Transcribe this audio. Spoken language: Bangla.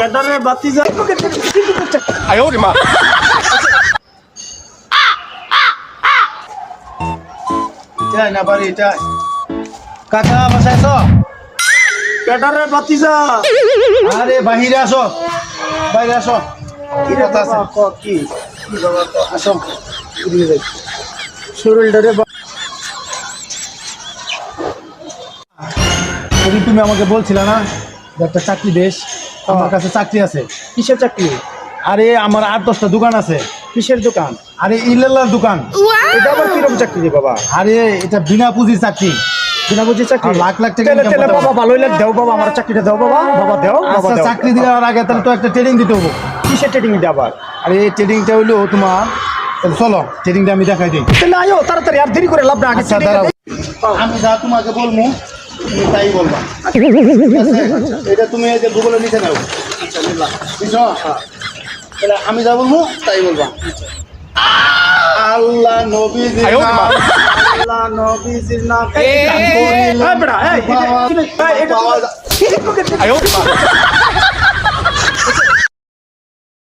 ক্যাডারে বাতিজা। আয় ওরে মা। এটাই না বাড়ি এটাই। কাকা বাসায় আছো? ক্যাডারে বাতিজা। আরে বাহিরে আসো, বাইরে আসো। কি কথা আছে? কি বাবা তো আসো। এদিকে যাই। শরীরটারে সেদিন তুমি আমাকে বলছিলে না যে একটা চাকরি দেশ, আমার কাছে চাকরি আছে। কিসের চাকরি? আরে আমার 8-10টা দোকান আছে। কিসের দোকান? আরে ইল্লাল্লাহর দোকান। এটা আবার কিরকম চাকরি রে বাবা? আরে এটা বিনা পুঁজির চাকরি। বিনা বুঝি চাকরি? আর লাখ লাখ টাকা তেলে income তেলে করতে বাবা ভালোই লাগ দাও বাবা, আমার চাকরিটা দাও বাবা, বাবা দাও বাবা আচ্ছা, দাও। চাকরি দেওয়ার আগে তাহলে তো একটা ট্রেনিং দিতে হবে। কিসের ট্রেনিং দিতে আবার? আর এই ট্রেনিংটা হইলো তোমার, তাহলে চলো ট্রেনিংটা আমি দেখাই দিই। তাহলে আয়ো তাড়াতাড়ি, আর দেরি করে লাভ না, আগে আচ্ছা training দাঁড়াও, দেই। আমি যা তোমাকে বলবো তুমি তাই বলবা। এটা তুমি এই যে গুগলে লিখে নাও। বুঝছো? তাহলে আমি যা বলবো তাই বলবা। আল্লাহ নবীজির আয় ওরে মা। নাম, আল্লাহ নবীজির নাম। এই বেড়া, এই, বাবা, এটা- এটা- বাবা, এই, এটা- বাবা, আয় ওরে মা।